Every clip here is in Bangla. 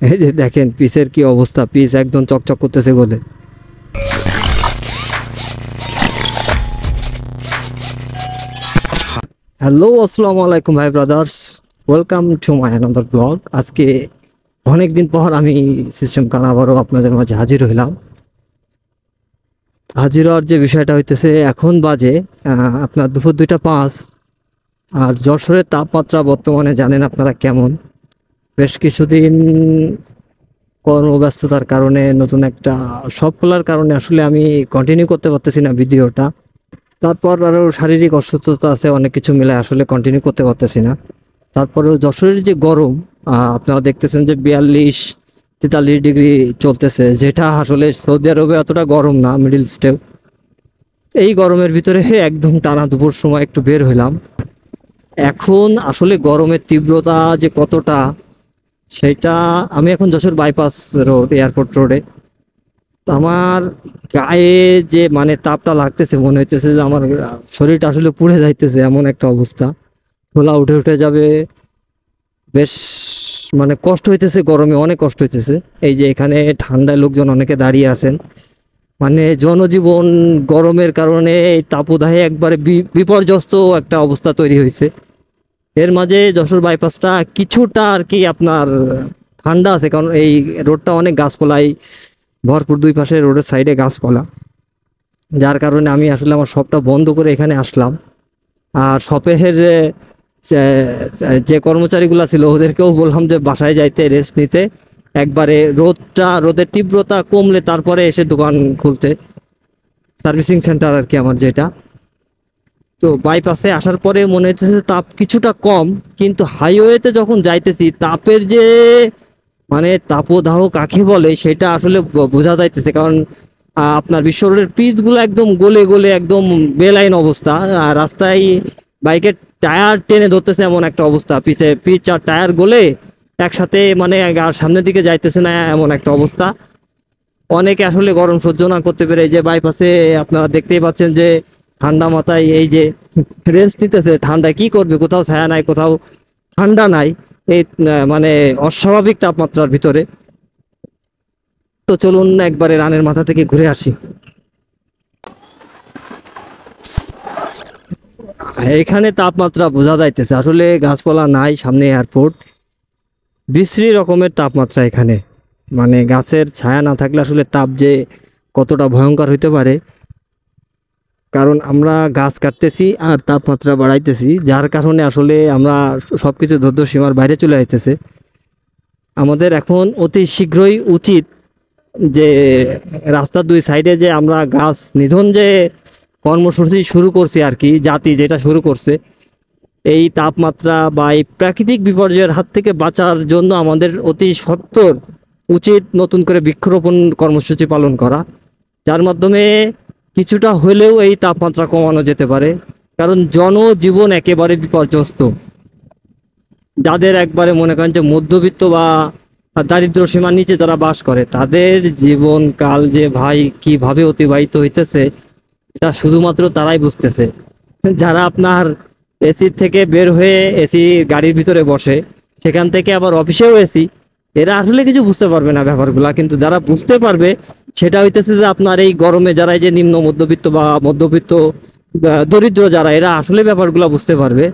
এই যে দেখেন পিচের কি অবস্থা, পিচ একদম চকচক করতেছে বলে। হ্যালো, আসসালামু আলাইকুম ভাই brothers, welcome to my another blog. আজকে অনেক দিন পর আমি সিস্টেম কান আবারও আপনাদের মাঝে হাজির হইলাম। হাজির হওয়ার যে বিষয়টা হইতেছে, এখন বাজে আপনার দুপুর 2টা 5। আর যশোরের তাপমাত্রা বর্তমানে জানেন আপনারা কেমন। বেশ কিছুদিন কর্মব্যস্ততার কারণে, নতুন একটা শপ খোলার কারণে আসলে আমি কন্টিনিউ করতে পারতেছি না ভিডিওটা। তারপর আরও শারীরিক অসুস্থতা আছে, অনেক কিছু মিলে আসলে কন্টিনিউ করতে পারতেছি না। তারপরেও যশোরের যে গরম, আপনারা দেখতেছেন যে 42-43 ডিগ্রি চলতেছে, যেটা আসলে সৌদি আরবে অতটা গরম না, মিডিল ইস্টেও। এই গরমের ভিতরে একদম টানা দুপুর সময় একটু বের হইলাম। এখন আসলে গরমের তীব্রতা যে কতটা, সেটা আমি এখন যশোর বাইপাস রোড, এয়ারপোর্ট রোডে। আমার গায়ে যে মানে তাপটা লাগতেছে, মনে হইতেছে যে আমার শরীরটা আসলে পুড়ে যাইতেছে, এমন একটা অবস্থা। খোলা উঠে উঠে যাবে, বেশ মানে কষ্ট হইতেছে, গরমে অনেক কষ্ট হইতেছে। এই যে এখানে ঠান্ডায় লোকজন অনেকে দাঁড়িয়ে আছেন, মানে জনজীবন গরমের কারণে এই তাপদাহে একবারে বিপর্যস্ত একটা অবস্থা তৈরি হয়েছে। এর মাঝে যশোর বাইপাসটা কিছুটা আর কি আপনার ঠান্ডা আছে, কারণ এই রোডটা অনেক গাছপালাই ভরপুর, দুই পাশে রোডের সাইডে গাছপালা, যার কারণে আমি আসলে আমার শপটা বন্ধ করে এখানে আসলাম। আর শপের যে কর্মচারীগুলো ছিল ওদেরকেও বললাম যে বাসায় যাইতে, রেস্ট নিতে, একবারে রোদের তীব্রতা কমলে তারপরে এসে দোকান খুলতে, সার্ভিসিং সেন্টার আর কি আমার যেটা। তো বাইপাসে আসার পরে মনে হচ্ছে তাপ কিছুটা কম, কিন্তু হাইওয়েতে যখন যাইতেছি তাপের যে মানে তাপদাহ কাকে বলে সেটা আসলে বোঝা যাইতেছে। কারণ আপনার বিশ্ব রোডের পিচগুলো একদম গলে গলে একদম বেলাইন অবস্থা, আর রাস্তায় বাইকের টায়ার টেনে ধরতেছে এমন একটা অবস্থা, পিচ আর টায়ার গলে একসাথে, মানে আর সামনের দিকে যাইতেছে না এমন একটা অবস্থা। অনেকে আসলে গরম সহ্য না করতে পেরে এই যে বাইপাসে আপনারা দেখতেই পাচ্ছেন যে ঠান্ডা মাথায় এই যে রেস্ট নিতেছে। ঠান্ডায় কি করবে, কোথাও ছায়া নাই, কোথাও ঠান্ডা নাই, এই মানে অস্বাভাবিক তাপমাত্রার ভিতরে। তো চলুন একবারে রানের মাথা থেকে ঘুরে আসি। এখানে তাপমাত্রা বোঝা যাইতেছে, আসলে গাছপালা নাই, সামনে এয়ারপোর্ট, বিশ্রী রকমের তাপমাত্রা এখানে। মানে গাছের ছায়া না থাকলে আসলে তাপ যে কতটা ভয়ঙ্কর হইতে পারে, কারণ আমরা গাছ কাটতেছি আর তাপমাত্রা বাড়াইতেছি, যার কারণে আসলে আমরা সব কিছু ধৈর্য সীমার বাইরে চলে যাইতেছে। আমাদের এখন অতি শীঘ্রই উচিত যে রাস্তার দুই সাইডে যে আমরা গাছ নিধন যে কর্মসূচি শুরু করছি আর কি, জাতি যেটা শুরু করছে, এই তাপমাত্রা বা এই প্রাকৃতিক বিপর্যয়ের হাত থেকে বাঁচার জন্য আমাদের অতি সত্বর উচিত নতুন করে বৃক্ষরোপণ কর্মসূচি পালন করা, যার মাধ্যমে কিছুটা হলেও এই তাপমাত্রা কমানো যেতে পারে। কারণ জনজীবন একেবারে বিপর্যস্ত। যাদের একবারে মনে করেন যে মধ্যবিত্ত বা দারিদ্র সীমার নিচে যারা বাস করে, তাদের জীবনকাল যে ভাই কিভাবে অতিবাহিত হইতেছে এটা শুধুমাত্র তারাই বুঝতেছে। যারা আপনার এসি থেকে বের হয়ে এসি গাড়ির ভিতরে বসে, সেখান থেকে আবার অফিসেও এসি, এরা আসলে কিছু বুঝতে পারবে না ব্যাপারগুলা। কিন্তু যারা বুঝতে পারবে সেটা হইতেছে যে আপনার এই গরমে যারা এই যে নিম্ন মধ্যবিত্ত বা মধ্যবিত্ত দরিদ্র যারা, এরা আসলে ব্যাপারগুলা বুঝতে পারবে।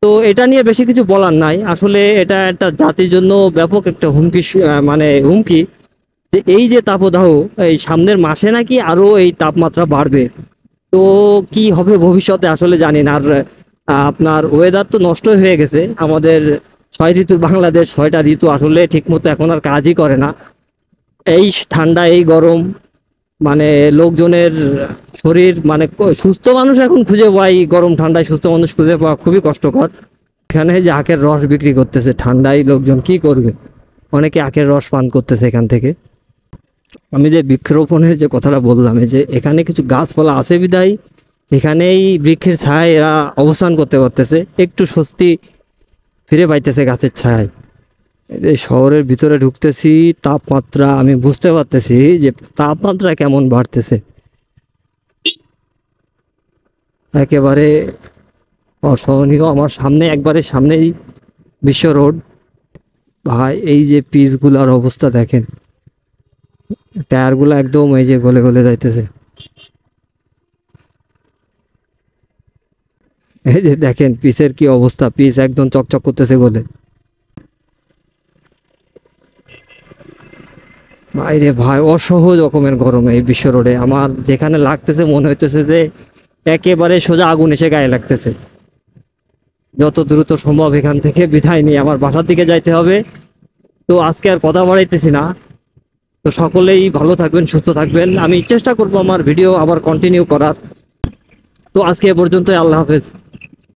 তো এটা নিয়ে বেশি কিছু বলার নাই, আসলে এটা একটা জাতির জন্য ব্যাপক একটা হুমকি, মানে হুমকি, যে এই যে তাপদাহ, এই সামনের মাসে নাকি আরো এই তাপমাত্রা বাড়বে। তো কি হবে ভবিষ্যতে আসলে জানি না। আর আপনার ওয়েদার তো নষ্ট হয়ে গেছে, আমাদের 6 ঋতু, বাংলাদেশ 6টা ঋতু আসলে ঠিকমতো এখন আর কাজই করে না। এই ঠান্ডা, এই গরম, মানে লোকজনের শরীর, মানে সুস্থ মানুষ এখন খুঁজে পাই, গরম ঠান্ডায় সুস্থ মানুষ খুঁজে পাওয়া খুবই কষ্টকর। এখানে যে আখের রস বিক্রি করতেছে, ঠান্ডায় লোকজন কি করবে, অনেকে আখের রস পান করতেছে এখান থেকে। আমি যে বৃক্ষরোপণের যে কথাটা বললাম, এই যে এখানে কিছু গাছপালা আছে বিধায় এখানেই বৃক্ষের ছায়ায় এরা অবস্থান করতে পারতেছে, একটু স্বস্তি ফিরে পাইতেছে গাছের ছায়ায়। এই শহরের ভিতরে ঢুকতেছি, তাপমাত্রা আমি বুঝতে পারতেছি যে তাপমাত্রা কেমন বাড়তেছে, একেবারে অসহনীয়। আমার সামনে, একবারে সামনেই বিশ্ব রোড, ভাই এই যে পিচগুলার অবস্থা দেখেন, টায়ারগুলো একদম এই যে গলে গলে যাইতেছে। এই যে দেখেন পিচের কি অবস্থা, পিচ একদম চকচক করতেছে গলে। বাইরে ভাই অসহ্য রকমের গরম এই বিশ্ব রোডে, আমার যেখানে লাগতেছে মনে হইতেছে যে একেবারে সোজা আগুন এসে গায়ে লাগতেছে। যত দ্রুত সম্ভব এখান থেকে বিদায় নিয়ে আমার বাসার দিকে যাইতে হবে। তো আজকে আর কথা বাড়াইতেছি না। তো সকলেই ভালো থাকবেন, সুস্থ থাকবেন, আমি চেষ্টা করব আমার ভিডিও আবার কন্টিনিউ করার। তো আজকে এ পর্যন্তই, আল্লাহ হাফেজ।